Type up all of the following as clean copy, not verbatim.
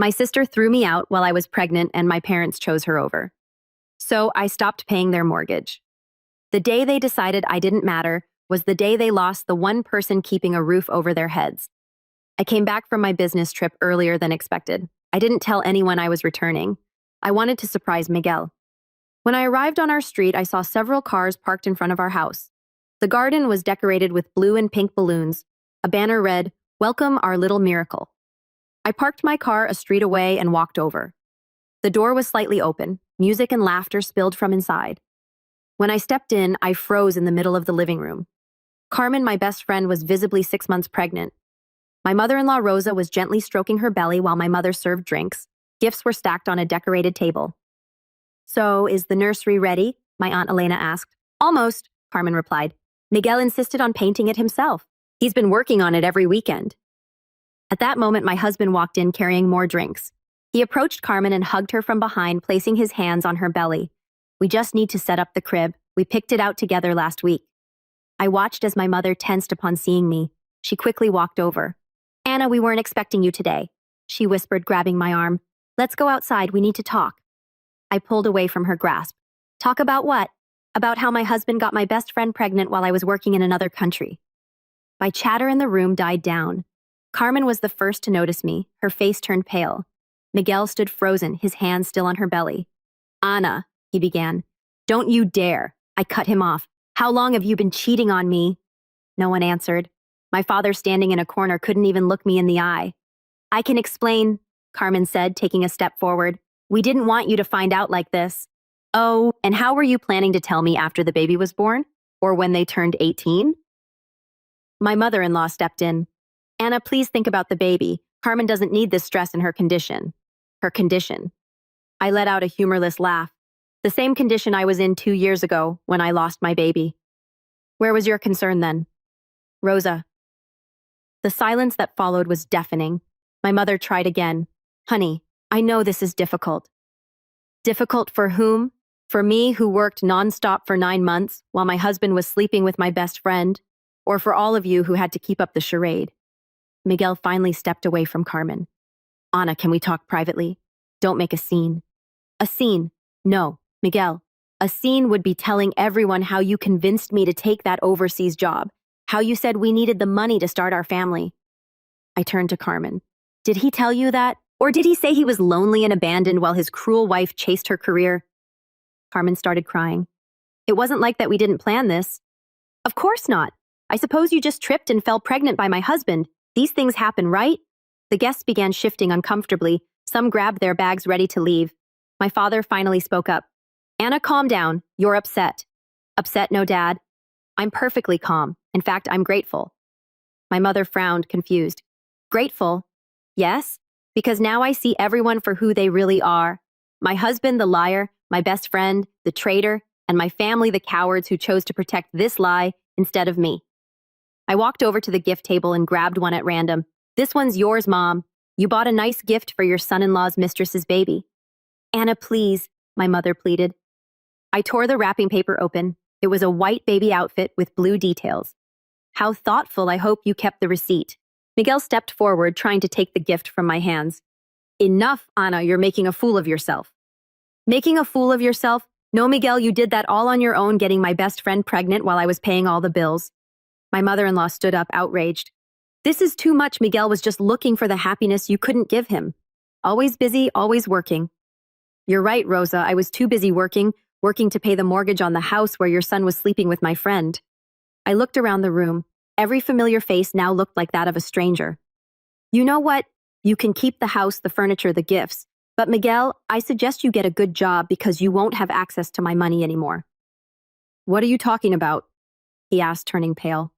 My sister threw me out while I was pregnant and my parents chose her over. So I stopped paying their mortgage. The day they decided I didn't matter was the day they lost the one person keeping a roof over their heads. I came back from my business trip earlier than expected. I didn't tell anyone I was returning. I wanted to surprise Miguel. When I arrived on our street, I saw several cars parked in front of our house. The garden was decorated with blue and pink balloons. A banner read, "Welcome our little miracle." I parked my car a street away and walked over. The door was slightly open. Music and laughter spilled from inside. When I stepped in, I froze in the middle of the living room. Carmen, my best friend, was visibly 6 months pregnant. My mother-in-law, Rosa, was gently stroking her belly while my mother served drinks. Gifts were stacked on a decorated table. "So, is the nursery ready?" my Aunt Elena asked. "Almost," Carmen replied. "Miguel insisted on painting it himself. He's been working on it every weekend." At that moment, my husband walked in carrying more drinks. He approached Carmen and hugged her from behind, placing his hands on her belly. "We just need to set up the crib. We picked it out together last week." I watched as my mother tensed upon seeing me. She quickly walked over. "Anna, we weren't expecting you today," she whispered, grabbing my arm. "Let's go outside. We need to talk." I pulled away from her grasp. "Talk about what?" "About how my husband got my best friend pregnant while I was working in another country." My chatter in the room died down. Carmen was the first to notice me. Her face turned pale. Miguel stood frozen, his hands still on her belly. "Anna," he began. "Don't you dare." I cut him off. "How long have you been cheating on me?" No one answered. My father, standing in a corner, couldn't even look me in the eye. "I can explain," Carmen said, taking a step forward. "We didn't want you to find out like this." "Oh, and how were you planning to tell me after the baby was born? Or when they turned 18? My mother-in-law stepped in. "Anna, please think about the baby. Carmen doesn't need this stress in her condition." Her condition. I let out a humorless laugh. The same condition I was in 2 years ago when I lost my baby. "Where was your concern then?" "Rosa." The silence that followed was deafening. My mother tried again. "Honey, I know this is difficult." Difficult for whom? For me, who worked nonstop for 9 months while my husband was sleeping with my best friend? Or for all of you who had to keep up the charade? Miguel finally stepped away from Carmen. "Anna, can we talk privately? Don't make a scene." "A scene? No, Miguel. A scene would be telling everyone how you convinced me to take that overseas job, how you said we needed the money to start our family." I turned to Carmen. "Did he tell you that? Or did he say he was lonely and abandoned while his cruel wife chased her career?" Carmen started crying. "It wasn't like that we didn't plan this." "Of course not. I suppose you just tripped and fell pregnant by my husband. These things happen, right?" The guests began shifting uncomfortably. Some grabbed their bags ready to leave. My father finally spoke up. "Anna, calm down. You're upset." "Upset, no, Dad." "I'm perfectly calm. In fact, I'm grateful." My mother frowned, confused. "Grateful?" "Yes, because now I see everyone for who they really are. My husband, the liar, my best friend, the traitor, and my family, the cowards who chose to protect this lie instead of me." I walked over to the gift table and grabbed one at random. "This one's yours, Mom. You bought a nice gift for your son-in-law's mistress's baby." "Anna, please," my mother pleaded. I tore the wrapping paper open. It was a white baby outfit with blue details. "How thoughtful. I hope you kept the receipt." Miguel stepped forward, trying to take the gift from my hands. "Enough, Anna. You're making a fool of yourself." "Making a fool of yourself? No, Miguel, you did that all on your own, getting my best friend pregnant while I was paying all the bills." My mother-in-law stood up, outraged. "This is too much. Miguel was just looking for the happiness you couldn't give him. Always busy, always working." "You're right, Rosa. I was too busy working to pay the mortgage on the house where your son was sleeping with my friend." I looked around the room. Every familiar face now looked like that of a stranger. "You know what? You can keep the house, the furniture, the gifts. But Miguel, I suggest you get a good job because you won't have access to my money anymore." "What are you talking about?" he asked, turning pale.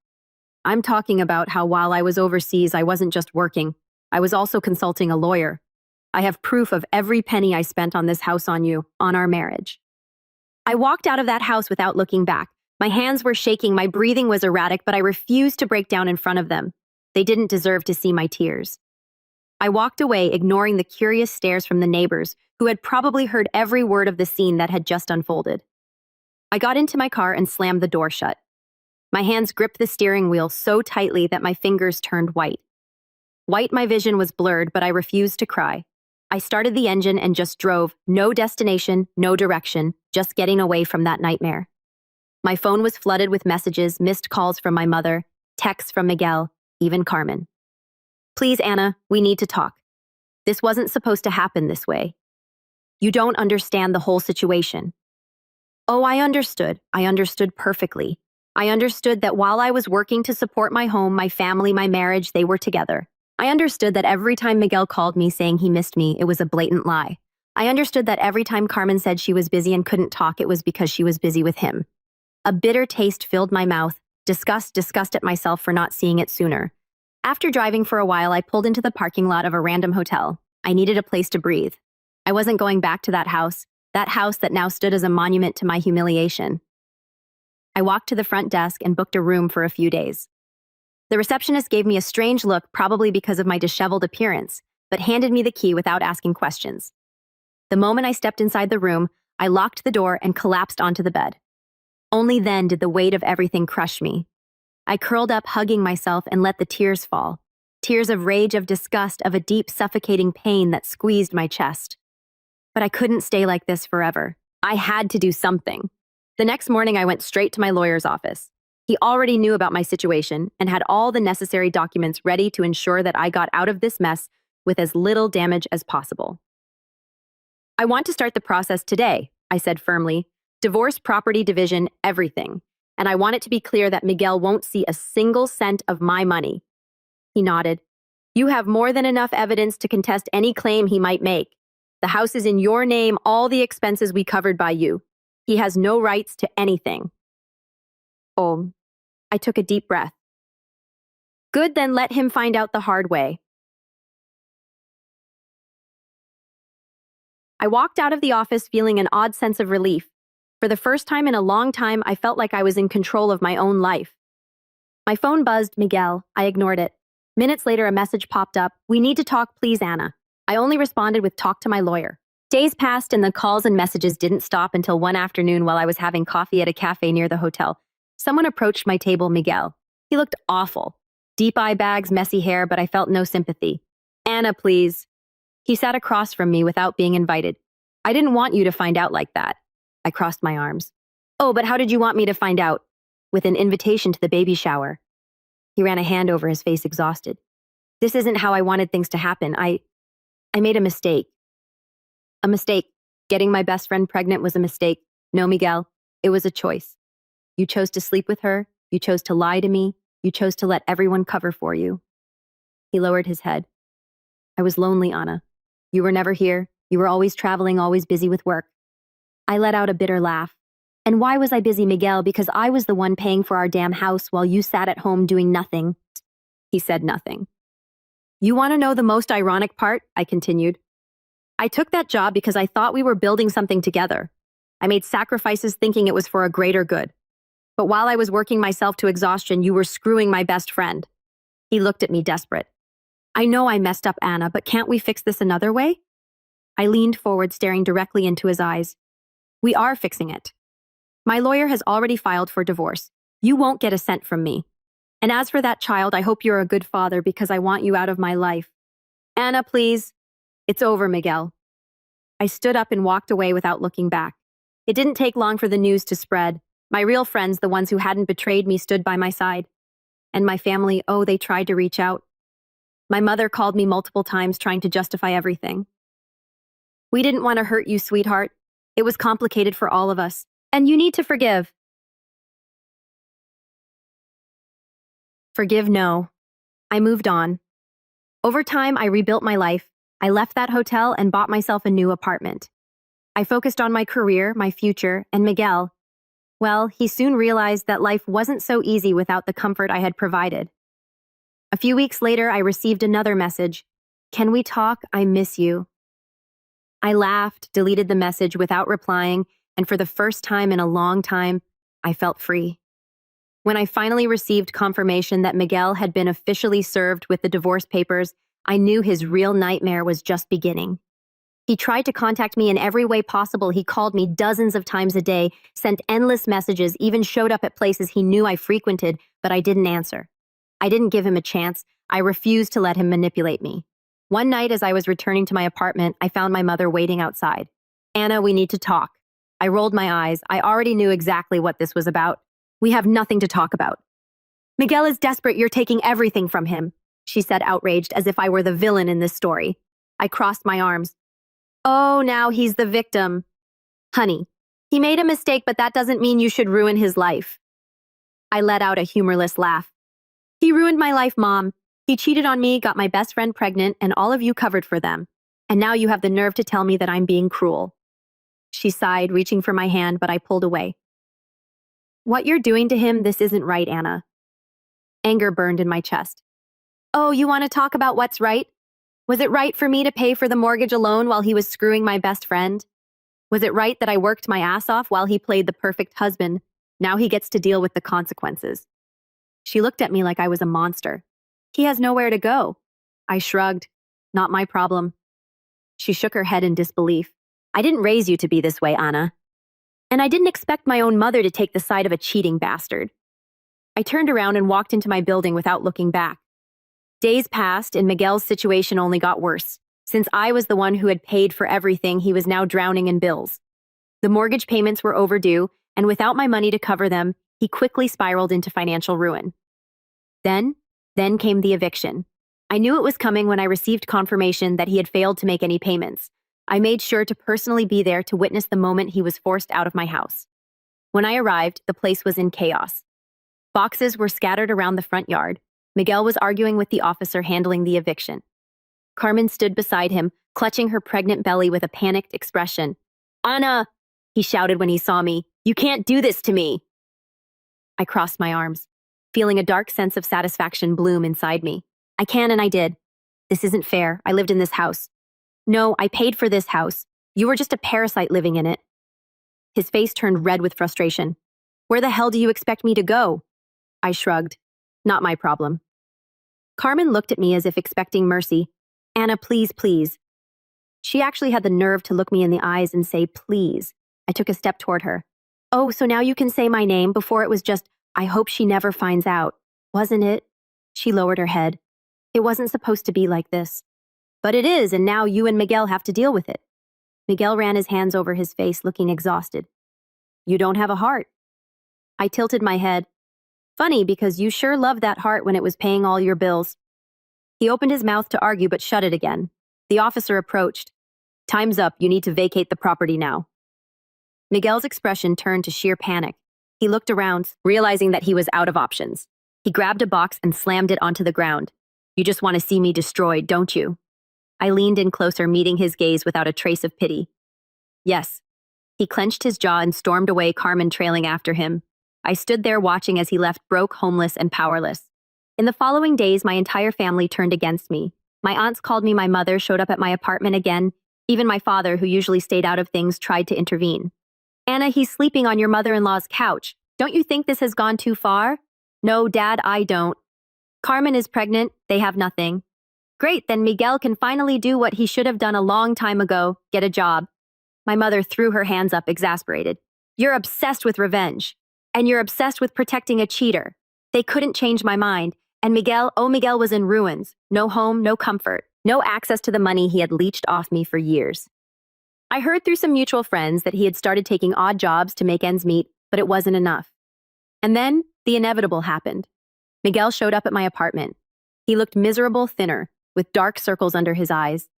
"I'm talking about how while I was overseas, I wasn't just working. I was also consulting a lawyer. I have proof of every penny I spent on this house on you, on our marriage." I walked out of that house without looking back. My hands were shaking, my breathing was erratic, but I refused to break down in front of them. They didn't deserve to see my tears. I walked away, ignoring the curious stares from the neighbors, who had probably heard every word of the scene that had just unfolded. I got into my car and slammed the door shut. My hands gripped the steering wheel so tightly that my fingers turned white. My vision was blurred, but I refused to cry. I started the engine and just drove. No destination, no direction, just getting away from that nightmare. My phone was flooded with messages, missed calls from my mother, texts from Miguel, even Carmen. Please, Anna, we need to talk. This wasn't supposed to happen this way. You don't understand the whole situation. Oh, I understood. I understood perfectly. I understood that while I was working to support my home, my family, my marriage, they were together. I understood that every time Miguel called me saying he missed me, it was a blatant lie. I understood that every time Carmen said she was busy and couldn't talk, it was because she was busy with him. A bitter taste filled my mouth, disgust at myself for not seeing it sooner. After driving for a while, I pulled into the parking lot of a random hotel. I needed a place to breathe. I wasn't going back to that house that now stood as a monument to my humiliation. I walked to the front desk and booked a room for a few days. The receptionist gave me a strange look, probably because of my disheveled appearance, but handed me the key without asking questions. The moment I stepped inside the room, I locked the door and collapsed onto the bed. Only then did the weight of everything crush me. I curled up, hugging myself, and let the tears fall. Tears of rage, of disgust, of a deep, suffocating pain that squeezed my chest. But I couldn't stay like this forever. I had to do something. The next morning, I went straight to my lawyer's office. He already knew about my situation and had all the necessary documents ready to ensure that I got out of this mess with as little damage as possible. I want to start the process today, I said firmly. Divorce, property division, everything. And I want it to be clear that Miguel won't see a single cent of my money. He nodded. You have more than enough evidence to contest any claim he might make. The house is in your name, all the expenses we covered by you. He has no rights to anything. Oh, I took a deep breath. Good, then let him find out the hard way. I walked out of the office feeling an odd sense of relief. For the first time in a long time, I felt like I was in control of my own life. My phone buzzed, Miguel. I ignored it. Minutes later, a message popped up. We need to talk, please, Anna. I only responded with talk to my lawyer. Days passed and the calls and messages didn't stop until one afternoon while I was having coffee at a cafe near the hotel. Someone approached my table, Miguel. He looked awful. Deep eye bags, messy hair, but I felt no sympathy. Anna, please. He sat across from me without being invited. I didn't want you to find out like that. I crossed my arms. Oh, but how did you want me to find out? With an invitation to the baby shower. He ran a hand over his face, exhausted. This isn't how I wanted things to happen. I made a mistake. A mistake. Getting my best friend pregnant was a mistake. No, Miguel, it was a choice. You chose to sleep with her. You chose to lie to me. You chose to let everyone cover for you. He lowered his head. I was lonely, Anna. You were never here. You were always traveling, always busy with work. I let out a bitter laugh. And why was I busy, Miguel? Because I was the one paying for our damn house while you sat at home doing nothing. He said nothing. You want to know the most ironic part? I continued. I took that job because I thought we were building something together. I made sacrifices thinking it was for a greater good. But while I was working myself to exhaustion, you were screwing my best friend. He looked at me desperate. I know I messed up, Anna, but can't we fix this another way? I leaned forward, staring directly into his eyes. We are fixing it. My lawyer has already filed for divorce. You won't get a cent from me. And as for that child, I hope you're a good father because I want you out of my life. Anna, please. It's over, Miguel. I stood up and walked away without looking back. It didn't take long for the news to spread. My real friends, the ones who hadn't betrayed me, stood by my side. And my family, oh, they tried to reach out. My mother called me multiple times trying to justify everything. We didn't want to hurt you, sweetheart. It was complicated for all of us. And you need to forgive. Forgive, no. I moved on. Over time, I rebuilt my life. I left that hotel and bought myself a new apartment. I focused on my career, my future, and Miguel. Well, he soon realized that life wasn't so easy without the comfort I had provided. A few weeks later, I received another message. Can we talk? I miss you. I laughed, deleted the message without replying, and for the first time in a long time, I felt free. When I finally received confirmation that Miguel had been officially served with the divorce papers, I knew his real nightmare was just beginning. He tried to contact me in every way possible. He called me dozens of times a day, sent endless messages, even showed up at places he knew I frequented, but I didn't answer. I didn't give him a chance. I refused to let him manipulate me. One night, as I was returning to my apartment, I found my mother waiting outside. Anna, we need to talk. I rolled my eyes. I already knew exactly what this was about. We have nothing to talk about. Miguel is desperate. You're taking everything from him, she said, outraged, as if I were the villain in this story. I crossed my arms. Oh, now he's the victim. Honey, he made a mistake, but that doesn't mean you should ruin his life. I let out a humorless laugh. He ruined my life, Mom. He cheated on me, got my best friend pregnant, and all of you covered for them. And now you have the nerve to tell me that I'm being cruel. She sighed, reaching for my hand, but I pulled away. What you're doing to him, this isn't right, Anna. Anger burned in my chest. Oh, you want to talk about what's right? Was it right for me to pay for the mortgage alone while he was screwing my best friend? Was it right that I worked my ass off while he played the perfect husband? Now he gets to deal with the consequences. She looked at me like I was a monster. He has nowhere to go. I shrugged. Not my problem. She shook her head in disbelief. I didn't raise you to be this way, Anna. And I didn't expect my own mother to take the side of a cheating bastard. I turned around and walked into my building without looking back. Days passed, and Miguel's situation only got worse. Since I was the one who had paid for everything, he was now drowning in bills. The mortgage payments were overdue, and without my money to cover them, he quickly spiraled into financial ruin. Then came the eviction. I knew it was coming when I received confirmation that he had failed to make any payments. I made sure to personally be there to witness the moment he was forced out of my house. When I arrived, the place was in chaos. Boxes were scattered around the front yard. Miguel was arguing with the officer handling the eviction. Carmen stood beside him, clutching her pregnant belly with a panicked expression. Anna, he shouted when he saw me, you can't do this to me. I crossed my arms, feeling a dark sense of satisfaction bloom inside me. I can and I did. This isn't fair. I lived in this house. No, I paid for this house. You were just a parasite living in it. His face turned red with frustration. Where the hell do you expect me to go? I shrugged. Not my problem. Carmen looked at me as if expecting mercy. Anna, please, please. She actually had the nerve to look me in the eyes and say, please. I took a step toward her. Oh, so now you can say my name. Before it was just, I hope she never finds out. Wasn't it? She lowered her head. It wasn't supposed to be like this. But it is, and now you and Miguel have to deal with it. Miguel ran his hands over his face, looking exhausted. You don't have a heart. I tilted my head. Funny, because you sure loved that heart when it was paying all your bills. He opened his mouth to argue, but shut it again. The officer approached. Time's up. You need to vacate the property now. Miguel's expression turned to sheer panic. He looked around, realizing that he was out of options. He grabbed a box and slammed it onto the ground. You just want to see me destroyed, don't you? I leaned in closer, meeting his gaze without a trace of pity. Yes. He clenched his jaw and stormed away, Carmen trailing after him. I stood there watching as he left, broke, homeless, and powerless. In the following days, my entire family turned against me. My aunts called me my mother, showed up at my apartment again. Even my father, who usually stayed out of things, tried to intervene. Anna, he's sleeping on your mother-in-law's couch. Don't you think this has gone too far? No, Dad, I don't. Carmen is pregnant. They have nothing. Great, then Miguel can finally do what he should have done a long time ago, get a job. My mother threw her hands up, exasperated. You're obsessed with revenge. And you're obsessed with protecting a cheater. They couldn't change my mind. And Miguel was in ruins. No home, no comfort, no access to the money he had leached off me for years. I heard through some mutual friends that he had started taking odd jobs to make ends meet, but it wasn't enough. And then the inevitable happened. Miguel showed up at my apartment. He looked miserable, thinner, with dark circles under his eyes.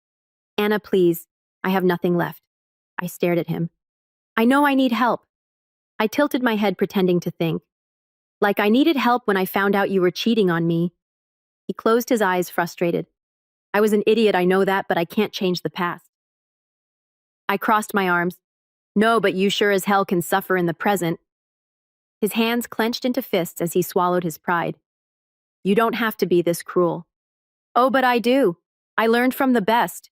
Anna, please, I have nothing left. I stared at him. I know I need help. I tilted my head, pretending to think. Like I needed help when I found out you were cheating on me. He closed his eyes, frustrated. I was an idiot, I know that, but I can't change the past. I crossed my arms. No, but you sure as hell can suffer in the present. His hands clenched into fists as he swallowed his pride. You don't have to be this cruel. Oh, but I do. I learned from the best.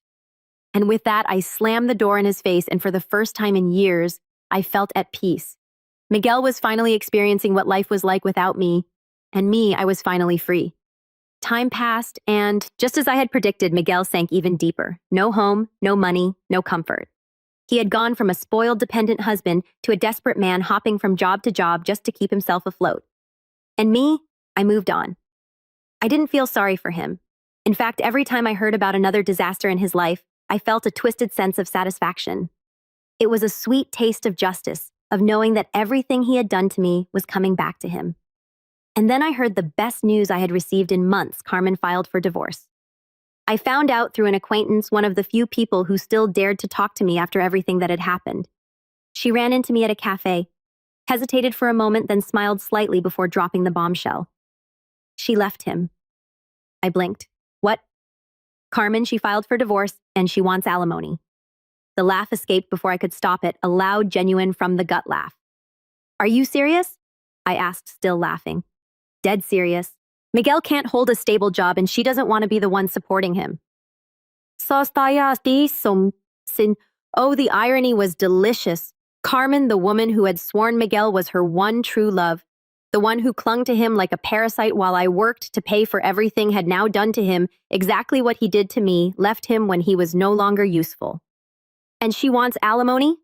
And with that, I slammed the door in his face, and for the first time in years, I felt at peace. Miguel was finally experiencing what life was like without me, and me, I was finally free. Time passed, and just as I had predicted, Miguel sank even deeper. No home, no money, no comfort. He had gone from a spoiled, dependent husband to a desperate man hopping from job to job just to keep himself afloat. And me, I moved on. I didn't feel sorry for him. In fact, every time I heard about another disaster in his life, I felt a twisted sense of satisfaction. It was a sweet taste of justice, of knowing that everything he had done to me was coming back to him. And then I heard the best news I had received in months. Carmen filed for divorce. I found out through an acquaintance, one of the few people who still dared to talk to me after everything that had happened. She ran into me at a cafe, hesitated for a moment, then smiled slightly before dropping the bombshell. She left him. I blinked. What? Carmen, she filed for divorce, and she wants alimony. The laugh escaped before I could stop it, a loud, genuine, from-the-gut laugh. Are you serious? I asked, still laughing. Dead serious. Miguel can't hold a stable job, and she doesn't want to be the one supporting him. Oh, the irony was delicious. Carmen, the woman who had sworn Miguel was her one true love, the one who clung to him like a parasite while I worked to pay for everything, had now done to him exactly what he did to me, left him when he was no longer useful. And she wants alimony?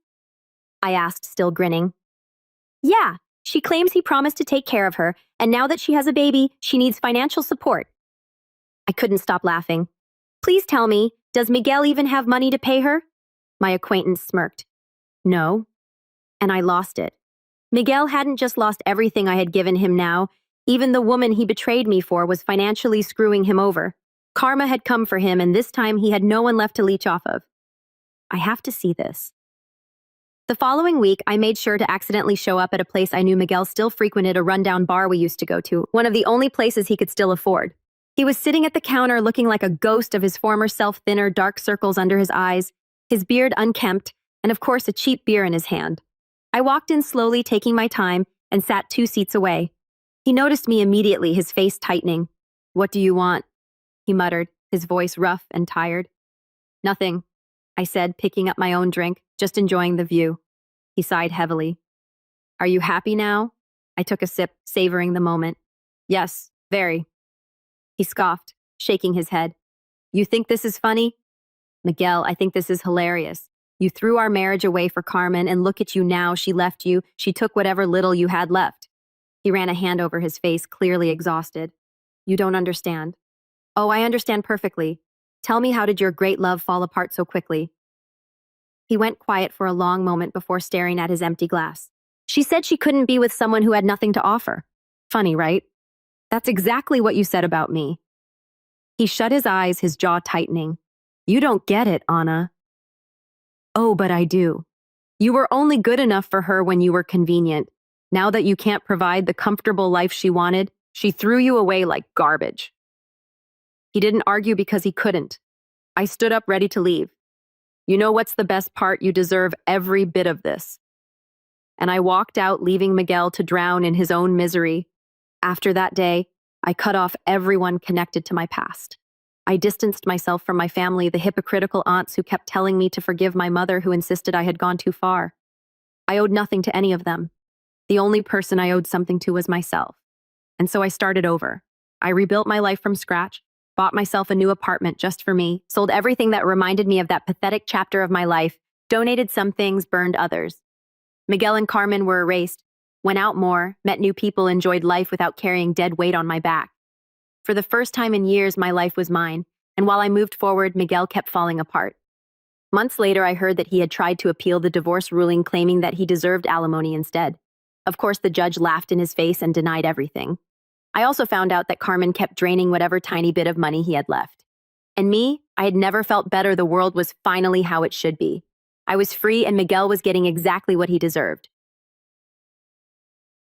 I asked, still grinning. Yeah, she claims he promised to take care of her, and now that she has a baby, she needs financial support. I couldn't stop laughing. Please tell me, does Miguel even have money to pay her? My acquaintance smirked. No. And I lost it. Miguel hadn't just lost everything I had given him now. Even the woman he betrayed me for was financially screwing him over. Karma had come for him, and this time he had no one left to leech off of. I have to see this. The following week, I made sure to accidentally show up at a place I knew Miguel still frequented, a rundown bar we used to go to, one of the only places he could still afford. He was sitting at the counter looking like a ghost of his former self, thinner, dark circles under his eyes, his beard unkempt, and of course a cheap beer in his hand. I walked in slowly, taking my time, and sat 2 seats away. He noticed me immediately, his face tightening. What do you want? He muttered, his voice rough and tired. Nothing, I said, picking up my own drink, just enjoying the view. He sighed heavily. Are you happy now? I took a sip, savoring the moment. Yes, very. He scoffed, shaking his head. You think this is funny? Miguel, I think this is hilarious. You threw our marriage away for Carmen, and look at you now. She left you. She took whatever little you had left. He ran a hand over his face, clearly exhausted. You don't understand. Oh, I understand perfectly. Tell me, how did your great love fall apart so quickly? He went quiet for a long moment before staring at his empty glass. She said she couldn't be with someone who had nothing to offer. Funny, right? That's exactly what you said about me. He shut his eyes, his jaw tightening. You don't get it, Anna. Oh, but I do. You were only good enough for her when you were convenient. Now that you can't provide the comfortable life she wanted, she threw you away like garbage. He didn't argue because he couldn't. I stood up ready to leave. You know what's the best part? You deserve every bit of this. And I walked out, leaving Miguel to drown in his own misery. After that day, I cut off everyone connected to my past. I distanced myself from my family, the hypocritical aunts who kept telling me to forgive my mother, who insisted I had gone too far. I owed nothing to any of them. The only person I owed something to was myself. And so I started over. I rebuilt my life from scratch, bought myself a new apartment just for me, sold everything that reminded me of that pathetic chapter of my life, donated some things, burned others. Miguel and Carmen were erased, went out more, met new people, enjoyed life without carrying dead weight on my back. For the first time in years, my life was mine, and while I moved forward, Miguel kept falling apart. Months later, I heard that he had tried to appeal the divorce ruling, claiming that he deserved alimony instead. Of course, the judge laughed in his face and denied everything. I also found out that Carmen kept draining whatever tiny bit of money he had left. And me, I had never felt better. The world was finally how it should be. I was free, and Miguel was getting exactly what he deserved.